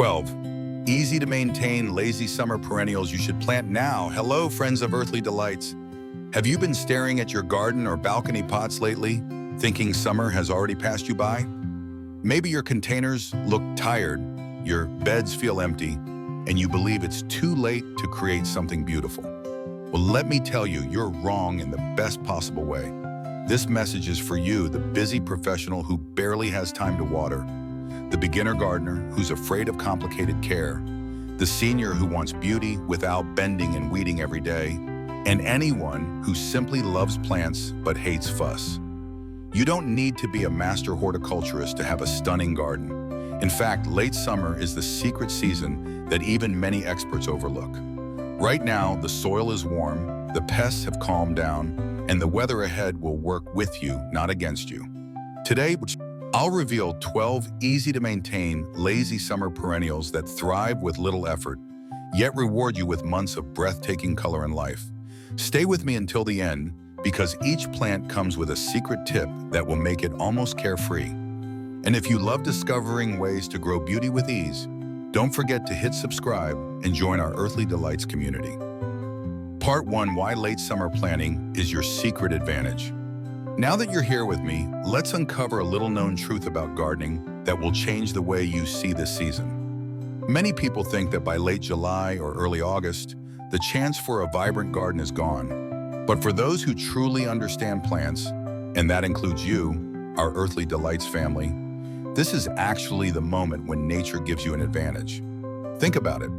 12. Easy to maintain, lazy summer perennials you should plant now. Hello, friends of earthly delights. Have you been staring at your garden or balcony pots lately, thinking summer has already passed you by? Maybe your containers look tired, your beds feel empty, and you believe it's too late to create something beautiful. Well, let me tell you, you're wrong in the best possible way. This message is for you, the busy professional who barely has time to water, the beginner gardener who's afraid of complicated care, the senior who wants beauty without bending and weeding every day, and anyone who simply loves plants but hates fuss. You don't need to be a master horticulturist to have a stunning garden. In fact, late summer is the secret season that even many experts overlook. Right now, the soil is warm, the pests have calmed down, and the weather ahead will work with you, not against you. Today, I'll reveal 12 easy-to-maintain, lazy summer perennials that thrive with little effort, yet reward you with months of breathtaking color and life. Stay with me until the end, because each plant comes with a secret tip that will make it almost carefree. And if you love discovering ways to grow beauty with ease, don't forget to hit subscribe and join our Earthly Delights community. Part 1, Why Late Summer Planting is Your Secret Advantage. Now that you're here with me, let's uncover a little-known truth about gardening that will change the way you see this season. Many people think that by late July or early August, the chance for a vibrant garden is gone. But for those who truly understand plants, and that includes you, our Earthly Delights family, this is actually the moment when nature gives you an advantage. Think about it.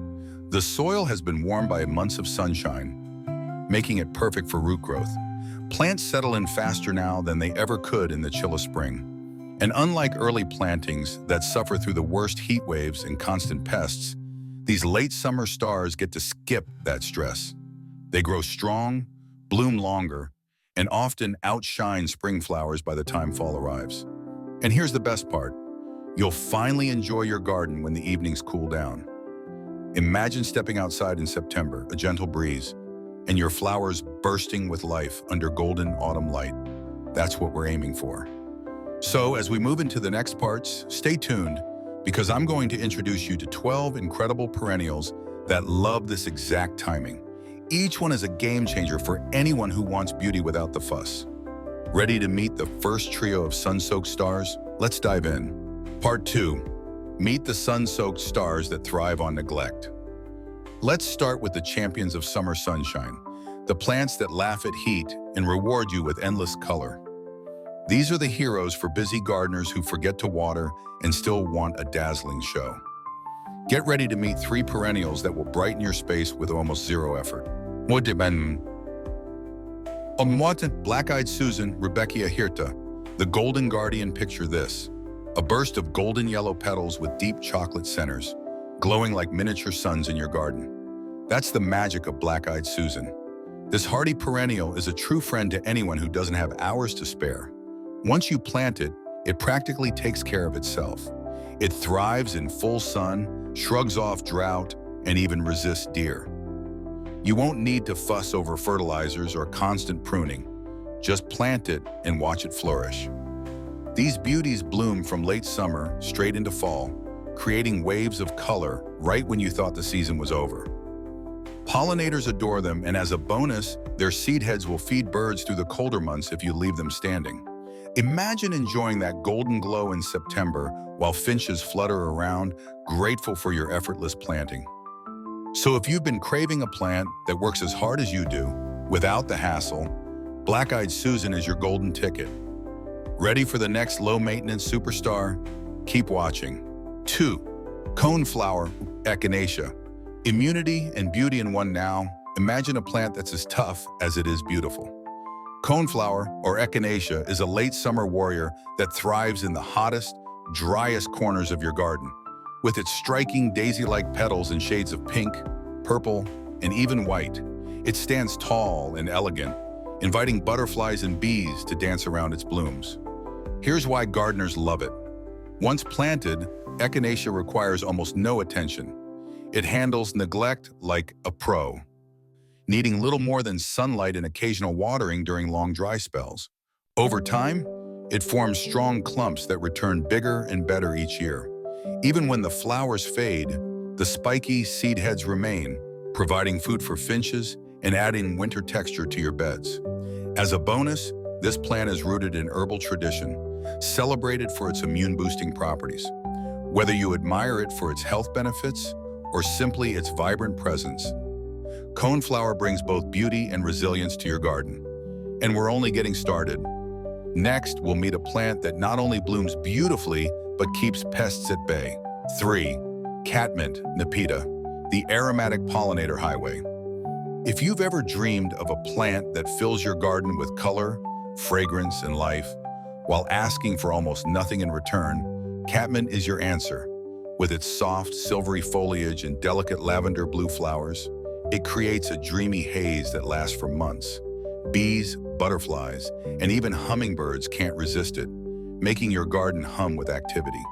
The soil has been warmed by months of sunshine, making it perfect for root growth. Plants settle in faster now than they ever could in the chill of spring. And unlike early plantings that suffer through the worst heat waves and constant pests, these late summer stars get to skip that stress. They grow strong, bloom longer, and often outshine spring flowers by the time fall arrives. And here's the best part. You'll finally enjoy your garden when the evenings cool down. Imagine stepping outside in September, a gentle breeze, and your flowers bursting with life under golden autumn light. That's what we're aiming for. So as we move into the next parts, stay tuned, because I'm going to introduce you to 12 incredible perennials that love this exact timing. Each one is a game changer for anyone who wants beauty without the fuss. Ready to meet the first trio of sun-soaked stars? Let's dive in. Part 2, Meet the sun-soaked stars that thrive on neglect. Let's start with the champions of summer sunshine, the plants that laugh at heat and reward you with endless color. These are the heroes for busy gardeners who forget to water and still want a dazzling show. Get ready to meet 3 perennials that will brighten your space with almost zero effort. Blackeyed Susan, Rebecca Hirta, the golden guardian. Picture this: a burst of golden yellow petals with deep chocolate centers, glowing like miniature suns in your garden. That's the magic of Blackeyed Susan. This hardy perennial is a true friend to anyone who doesn't have hours to spare. Once you plant it, it practically takes care of itself. It thrives in full sun, shrugs off drought, and even resists deer. You won't need to fuss over fertilizers or constant pruning. Just plant it and watch it flourish. These beauties bloom from late summer straight into fall, creating waves of color right when you thought the season was over. Pollinators adore them, and as a bonus, their seed heads will feed birds through the colder months if you leave them standing. Imagine enjoying that golden glow in September while finches flutter around, grateful for your effortless planting. So if you've been craving a plant that works as hard as you do, without the hassle, Blackeyed Susan is your golden ticket. Ready for the next low-maintenance superstar? Keep watching. 2. Coneflower, Echinacea. Immunity and beauty in one now. Imagine a plant that's as tough as it is beautiful. Coneflower, or Echinacea, is a late summer warrior that thrives in the hottest, driest corners of your garden. With its striking daisy-like petals in shades of pink, purple, and even white, it stands tall and elegant, inviting butterflies and bees to dance around its blooms. Here's why gardeners love it. Once planted, Echinacea requires almost no attention. It handles neglect like a pro, needing little more than sunlight and occasional watering during long dry spells. Over time, it forms strong clumps that return bigger and better each year. Even when the flowers fade, the spiky seed heads remain, providing food for finches and adding winter texture to your beds. As a bonus, this plant is rooted in herbal tradition, celebrated for its immune-boosting properties. Whether you admire it for its health benefits or simply its vibrant presence, Coneflower brings both beauty and resilience to your garden. And we're only getting started. Next, we'll meet a plant that not only blooms beautifully, but keeps pests at bay. 3. Catmint Nepeta, the aromatic pollinator highway. If you've ever dreamed of a plant that fills your garden with color, fragrance, and life, while asking for almost nothing in return, Catmint is your answer. With its soft, silvery foliage and delicate lavender blue flowers, it creates a dreamy haze that lasts for months. Bees, butterflies, and even hummingbirds can't resist it, making your garden hum with activity.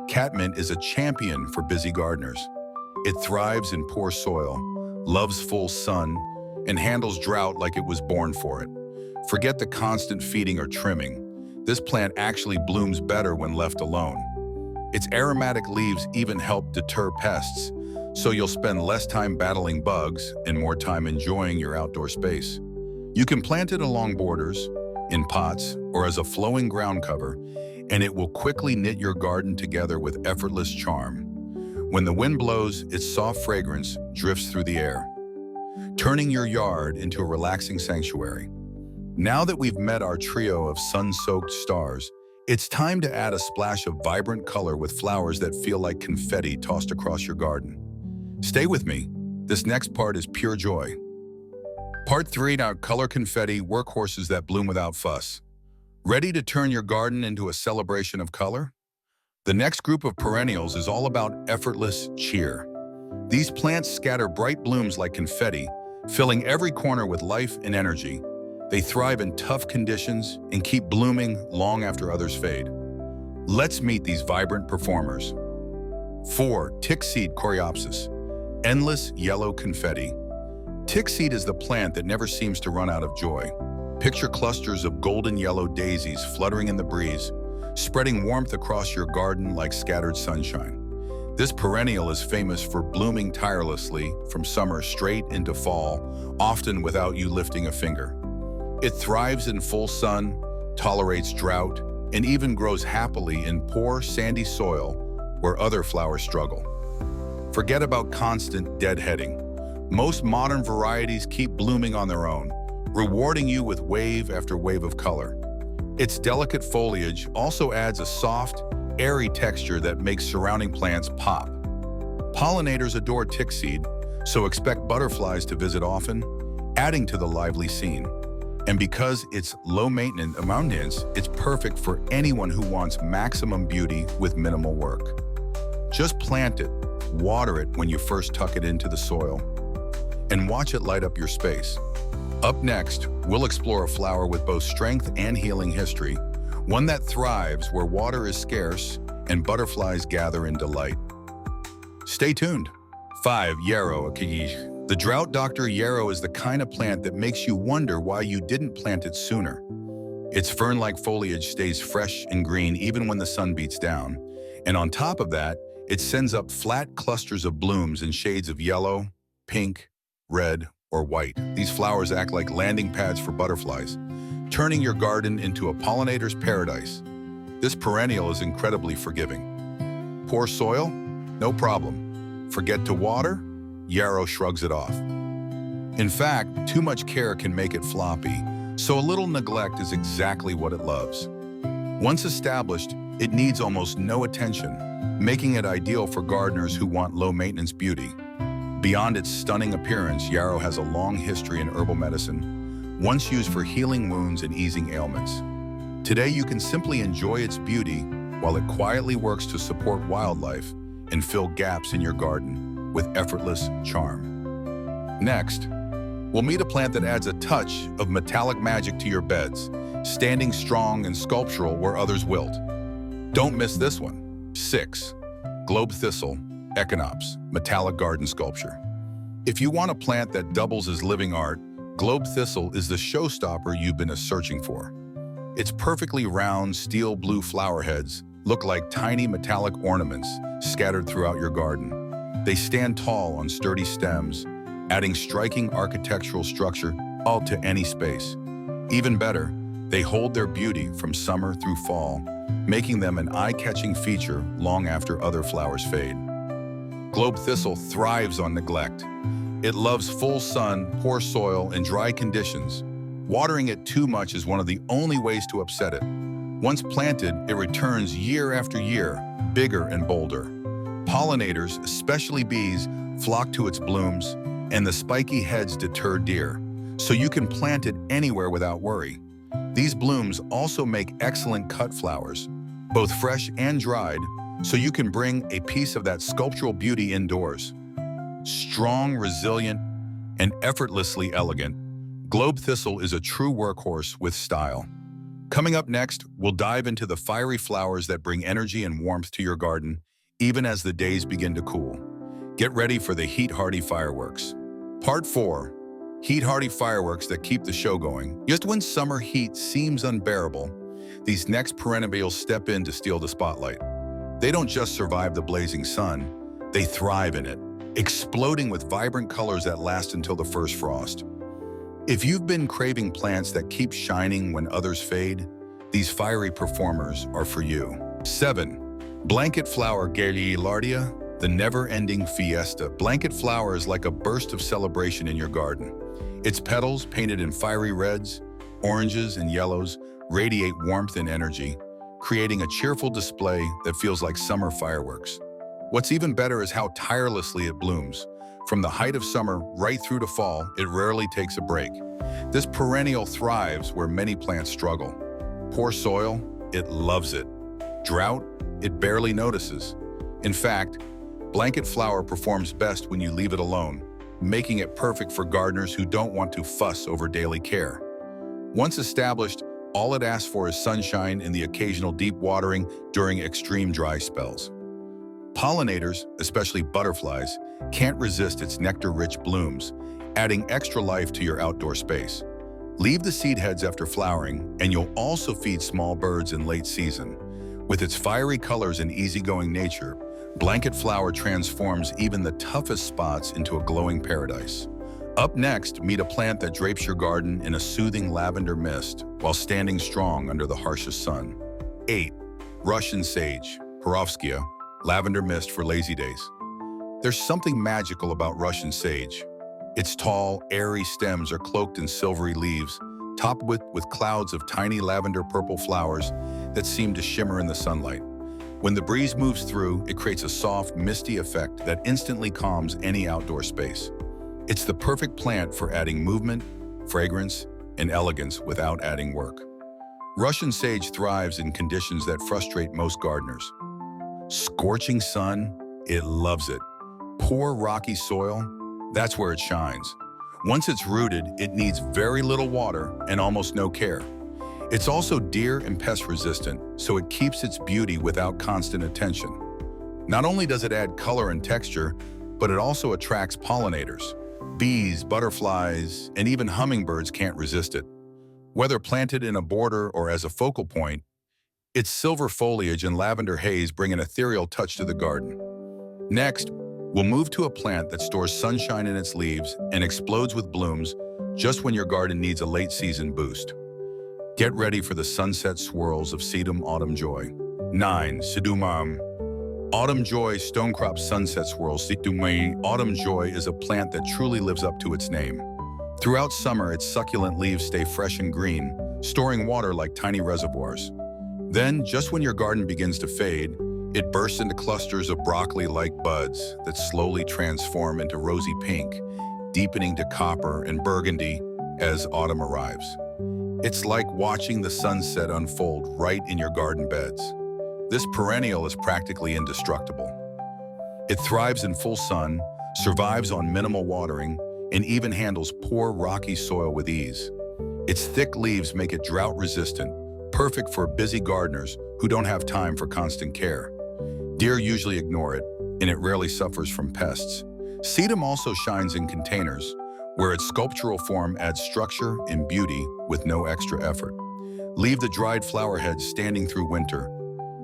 Catmint is a champion for busy gardeners. It thrives in poor soil, loves full sun, and handles drought like it was born for it. Forget the constant feeding or trimming. This plant actually blooms better when left alone. Its aromatic leaves even help deter pests, so you'll spend less time battling bugs and more time enjoying your outdoor space. You can plant it along borders, in pots, or as a flowing ground cover, and it will quickly knit your garden together with effortless charm. When the wind blows, its soft fragrance drifts through the air, turning your yard into a relaxing sanctuary. Now that we've met our trio of sun-soaked stars, it's time to add a splash of vibrant color with flowers that feel like confetti tossed across your garden. Stay with me. This next part is pure joy. Part 3, now color confetti, workhorses that bloom without fuss. Ready to turn your garden into a celebration of color? The next group of perennials is all about effortless cheer. These plants scatter bright blooms like confetti, filling every corner with life and energy. They thrive in tough conditions and keep blooming long after others fade. Let's meet these vibrant performers. 4. Tickseed coreopsis, endless yellow confetti. Tickseed is the plant that never seems to run out of joy. Picture clusters of golden yellow daisies fluttering in the breeze, spreading warmth across your garden like scattered sunshine. This perennial is famous for blooming tirelessly from summer straight into fall, often without you lifting a finger. It thrives in full sun, tolerates drought, and even grows happily in poor, sandy soil where other flowers struggle. Forget about constant deadheading. Most modern varieties keep blooming on their own, rewarding you with wave after wave of color. Its delicate foliage also adds a soft, airy texture that makes surrounding plants pop. Pollinators adore tickseed, so expect butterflies to visit often, adding to the lively scene. And because it's low maintenance, it's perfect for anyone who wants maximum beauty with minimal work. Just plant it, water it when you first tuck it into the soil, and watch it light up your space. Up next, we'll explore a flower with both strength and healing history, one that thrives where water is scarce and butterflies gather in delight. Stay tuned. 5. Yarrow. The drought doctor Yarrow is the kind of plant that makes you wonder why you didn't plant it sooner. Its fern-like foliage stays fresh and green even when the sun beats down, and on top of that, it sends up flat clusters of blooms in shades of yellow, pink, red, or white. These flowers act like landing pads for butterflies, turning your garden into a pollinator's paradise. This perennial is incredibly forgiving. Poor soil? No problem. Forget to water? Yarrow shrugs it off. In fact, too much care can make it floppy, so a little neglect is exactly what it loves. Once established, it needs almost no attention, making it ideal for gardeners who want low-maintenance beauty. Beyond its stunning appearance, Yarrow has a long history in herbal medicine, once used for healing wounds and easing ailments. Today, you can simply enjoy its beauty while it quietly works to support wildlife and fill gaps in your garden with effortless charm. Next, we'll meet a plant that adds a touch of metallic magic to your beds, standing strong and sculptural where others wilt. Don't miss this one. 6. Globe Thistle, Echinops, metallic garden sculpture. If you want a plant that doubles as living art, Globe Thistle is the showstopper you've been searching for. Its perfectly round, steel blue flower heads look like tiny metallic ornaments scattered throughout your garden. They stand tall on sturdy stems, adding striking architectural structure all to any space. Even better, they hold their beauty from summer through fall, making them an eye-catching feature long after other flowers fade. Globe thistle thrives on neglect. It loves full sun, poor soil, and dry conditions. Watering it too much is one of the only ways to upset it. Once planted, it returns year after year, bigger and bolder. Pollinators, especially bees, flock to its blooms, and the spiky heads deter deer, so you can plant it anywhere without worry. These blooms also make excellent cut flowers, both fresh and dried, so you can bring a piece of that sculptural beauty indoors. Strong, resilient, and effortlessly elegant, globe thistle is a true workhorse with style. Coming up next, we'll dive into the fiery flowers that bring energy and warmth to your garden, even as the days begin to cool. Get ready for the heat-hardy fireworks. Part 4. Heat-hardy fireworks that keep the show going. Just when summer heat seems unbearable, these next perennials step in to steal the spotlight. They don't just survive the blazing sun, they thrive in it, exploding with vibrant colors that last until the first frost. If you've been craving plants that keep shining when others fade, these fiery performers are for you. 7. Blanket flower Gaillardia, the never-ending fiesta. Blanket flower is like a burst of celebration in your garden. Its petals, painted in fiery reds, oranges, and yellows, radiate warmth and energy, creating a cheerful display that feels like summer fireworks. What's even better is how tirelessly it blooms. From the height of summer right through to fall, it rarely takes a break. This perennial thrives where many plants struggle. Poor soil, it loves it. Drought, it barely notices. In fact, blanket flower performs best when you leave it alone, making it perfect for gardeners who don't want to fuss over daily care. Once established, all it asks for is sunshine and the occasional deep watering during extreme dry spells. Pollinators, especially butterflies, can't resist its nectar-rich blooms, adding extra life to your outdoor space. Leave the seed heads after flowering, and you'll also feed small birds in late season. With its fiery colors and easygoing nature, blanket flower transforms even the toughest spots into a glowing paradise. Up next, meet a plant that drapes your garden in a soothing lavender mist while standing strong under the harshest sun. 8. Russian sage, Perovskia, lavender mist for lazy days. There's something magical about Russian sage. Its tall, airy stems are cloaked in silvery leaves, topped with clouds of tiny lavender purple flowers that seem to shimmer in the sunlight. When the breeze moves through, it creates a soft, misty effect that instantly calms any outdoor space. It's the perfect plant for adding movement, fragrance, and elegance without adding work. Russian sage thrives in conditions that frustrate most gardeners. Scorching sun, it loves it. Poor rocky soil, that's where it shines. Once it's rooted, it needs very little water and almost no care. It's also deer and pest resistant, so it keeps its beauty without constant attention. Not only does it add color and texture, but it also attracts pollinators. Bees, butterflies, and even hummingbirds can't resist it. Whether planted in a border or as a focal point, its silver foliage and lavender haze bring an ethereal touch to the garden. Next, we'll move to a plant that stores sunshine in its leaves and explodes with blooms just when your garden needs a late-season boost. Get ready for the sunset swirls of Sedum Autumn Joy. 9. Sedum Autumn Joy Stonecrop Sunset Swirls. Sedum Autumn Joy is a plant that truly lives up to its name. Throughout summer, its succulent leaves stay fresh and green, storing water like tiny reservoirs. Then, just when your garden begins to fade, it bursts into clusters of broccoli-like buds that slowly transform into rosy pink, deepening to copper and burgundy as autumn arrives. It's like watching the sunset unfold right in your garden beds. This perennial is practically indestructible. It thrives in full sun, survives on minimal watering, and even handles poor rocky soil with ease. Its thick leaves make it drought-resistant, perfect for busy gardeners who don't have time for constant care. Deer usually ignore it, and it rarely suffers from pests. Sedum also shines in containers, where its sculptural form adds structure and beauty with no extra effort. Leave the dried flower heads standing through winter,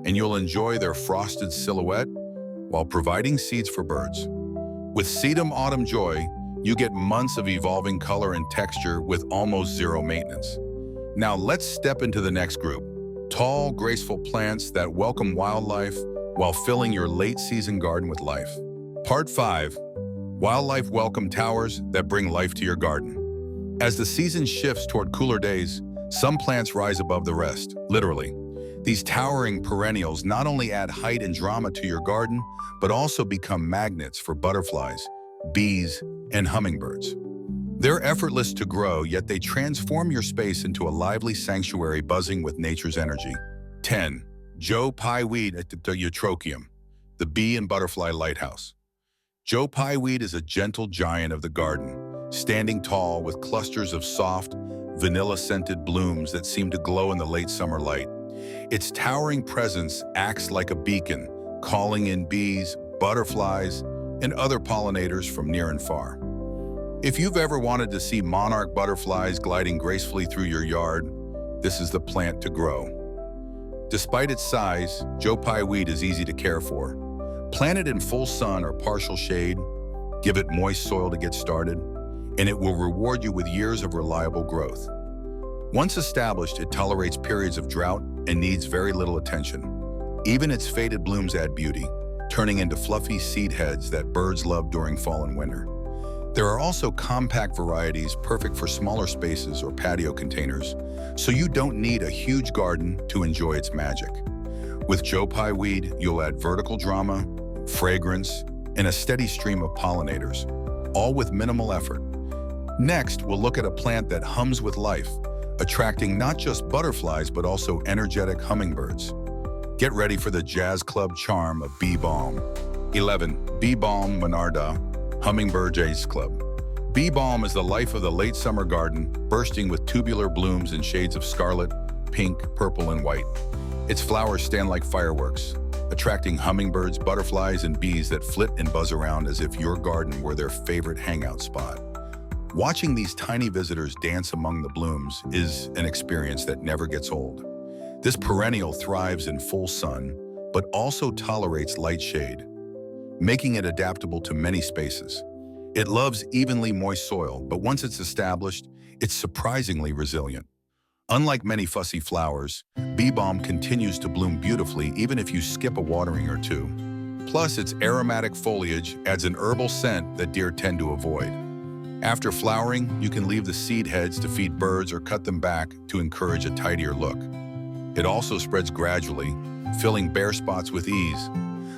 and you'll enjoy their frosted silhouette while providing seeds for birds. With Sedum Autumn Joy, you get months of evolving color and texture with almost zero maintenance. Now let's step into the next group. Tall, graceful plants that welcome wildlife while filling your late-season garden with life. Part 5. Wildlife welcome towers that bring life to your garden. As the season shifts toward cooler days, some plants rise above the rest, literally. These towering perennials not only add height and drama to your garden, but also become magnets for butterflies, bees, and hummingbirds. They're effortless to grow, yet they transform your space into a lively sanctuary buzzing with nature's energy. 10. Joe Pyweed at the Eutrochium, the bee and butterfly lighthouse. Joe Pyweed is a gentle giant of the garden, standing tall with clusters of soft, vanilla-scented blooms that seem to glow in the late summer light. Its towering presence acts like a beacon, calling in bees, butterflies, and other pollinators from near and far. If you've ever wanted to see monarch butterflies gliding gracefully through your yard, this is the plant to grow. Despite its size, Joe Pyweed is easy to care for. Plant it in full sun or partial shade, give it moist soil to get started, and it will reward you with years of reliable growth. Once established, it tolerates periods of drought and needs very little attention. Even its faded blooms add beauty, turning into fluffy seed heads that birds love during fall and winter. There are also compact varieties perfect for smaller spaces or patio containers, so you don't need a huge garden to enjoy its magic. With Joe Pyweed, you'll add vertical drama, fragrance, and a steady stream of pollinators, all with minimal effort. Next, we'll look at a plant that hums with life, attracting not just butterflies but also energetic hummingbirds. Get ready for the jazz club charm of bee balm. 11. Bee balm monarda, hummingbird jazz club. Bee balm is the life of the late summer garden, bursting with tubular blooms in shades of scarlet, pink, purple, and white. Its flowers stand like fireworks, attracting hummingbirds, butterflies, and bees that flit and buzz around as if your garden were their favorite hangout spot. Watching these tiny visitors dance among the blooms is an experience that never gets old. This perennial thrives in full sun, but also tolerates light shade, making it adaptable to many spaces. It loves evenly moist soil, but once it's established, it's surprisingly resilient. Unlike many fussy flowers, bee balm continues to bloom beautifully even if you skip a watering or two. Plus, its aromatic foliage adds an herbal scent that deer tend to avoid. After flowering, you can leave the seed heads to feed birds or cut them back to encourage a tidier look. It also spreads gradually, filling bare spots with ease,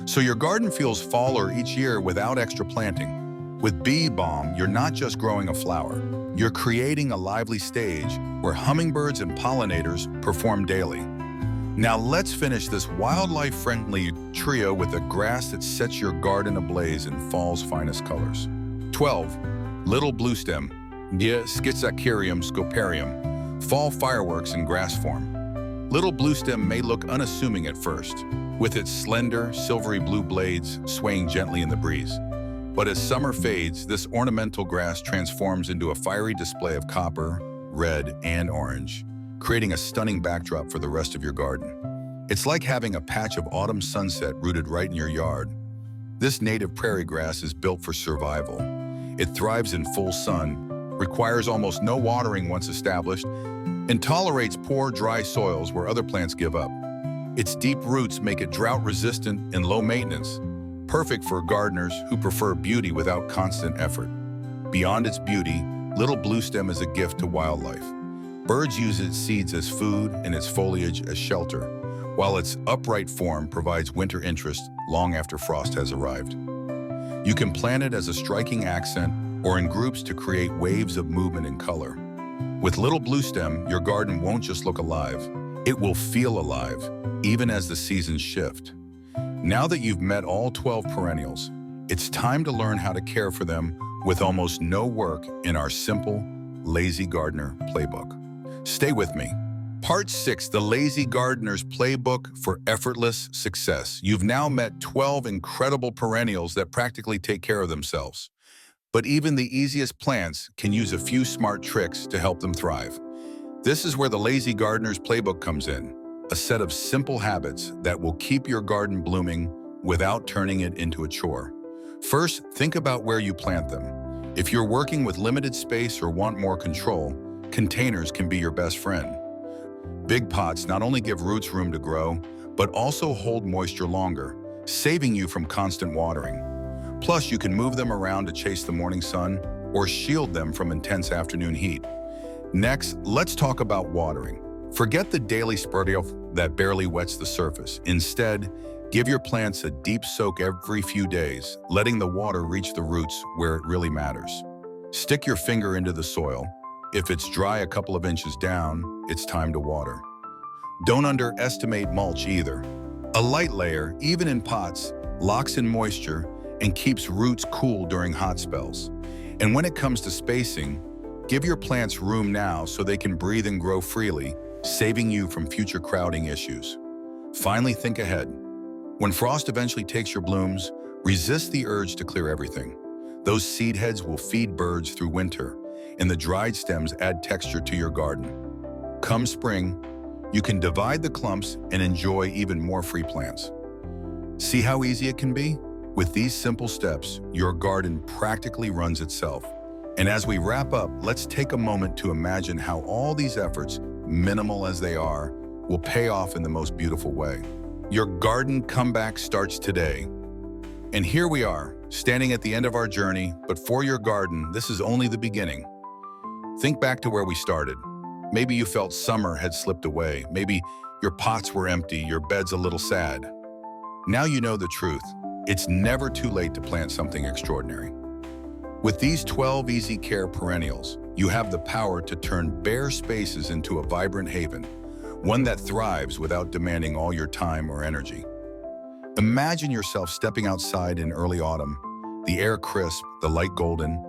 so your garden feels fuller each year without extra planting. With bee balm, you're not just growing a flower, you're creating a lively stage where hummingbirds and pollinators perform daily. Now let's finish this wildlife-friendly trio with a grass that sets your garden ablaze in fall's finest colors. 12. Little bluestem, Schizachyrium scoparium, fall fireworks in grass form. Little bluestem may look unassuming at first, with its slender, silvery blue blades swaying gently in the breeze. But as summer fades, this ornamental grass transforms into a fiery display of copper, red, and orange, creating a stunning backdrop for the rest of your garden. It's like having a patch of autumn sunset rooted right in your yard. This native prairie grass is built for survival. It thrives in full sun, requires almost no watering once established, and tolerates poor, dry soils where other plants give up. Its deep roots make it drought-resistant and low maintenance, perfect for gardeners who prefer beauty without constant effort. Beyond its beauty, little bluestem is a gift to wildlife. Birds use its seeds as food and its foliage as shelter, while its upright form provides winter interest long after frost has arrived. You can plant it as a striking accent or in groups to create waves of movement and color. With little bluestem, your garden won't just look alive, it will feel alive, even as the seasons shift. Now that you've met all 12 perennials, it's time to learn how to care for them with almost no work in our simple, Lazy Gardener Playbook. Stay with me. Part 6, the Lazy Gardener's Playbook for Effortless Success. You've now met 12 incredible perennials that practically take care of themselves. But even the easiest plants can use a few smart tricks to help them thrive. This is where the Lazy Gardener's Playbook comes in, a set of simple habits that will keep your garden blooming without turning it into a chore. First, think about where you plant them. If you're working with limited space or want more control, containers can be your best friend. Big pots not only give roots room to grow, but also hold moisture longer, saving you from constant watering. Plus, you can move them around to chase the morning sun or shield them from intense afternoon heat. Next, let's talk about watering. Forget the daily sprinkle that barely wets the surface. Instead, give your plants a deep soak every few days, letting the water reach the roots where it really matters. Stick your finger into the soil. If it's dry a couple of inches down, it's time to water. Don't underestimate mulch either. A light layer, even in pots, locks in moisture and keeps roots cool during hot spells. And when it comes to spacing, give your plants room now so they can breathe and grow freely, saving you from future crowding issues. Finally, think ahead. When frost eventually takes your blooms, resist the urge to clear everything. Those seed heads will feed birds through winter, and the dried stems add texture to your garden. Come spring, you can divide the clumps and enjoy even more free plants. See how easy it can be? With these simple steps, your garden practically runs itself. And as we wrap up, let's take a moment to imagine how all these efforts, minimal as they are, will pay off in the most beautiful way. Your garden comeback starts today. And here we are, standing at the end of our journey, but for your garden, this is only the beginning. Think back to where we started. Maybe you felt summer had slipped away. Maybe your pots were empty, your bed's a little sad. Now you know the truth. It's never too late to plant something extraordinary. With these 12 easy care perennials, you have the power to turn bare spaces into a vibrant haven, one that thrives without demanding all your time or energy. Imagine yourself stepping outside in early autumn, the air crisp, the light golden,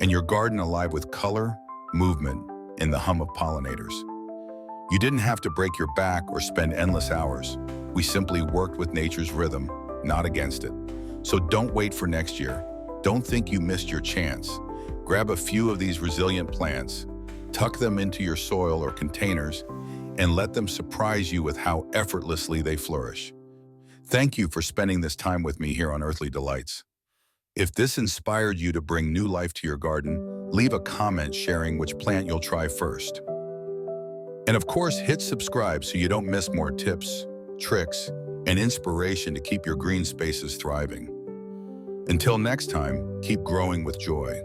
and your garden alive with color, movement, and the hum of pollinators. You didn't have to break your back or spend endless hours. We simply worked with nature's rhythm, not against it. So don't wait for next year. Don't think you missed your chance. Grab a few of these resilient plants, tuck them into your soil or containers, and let them surprise you with how effortlessly they flourish. Thank you for spending this time with me here on Earthly Delights. If this inspired you to bring new life to your garden, leave a comment sharing which plant you'll try first. And of course, hit subscribe so you don't miss more tips, tricks, and inspiration to keep your green spaces thriving. Until next time, keep growing with joy.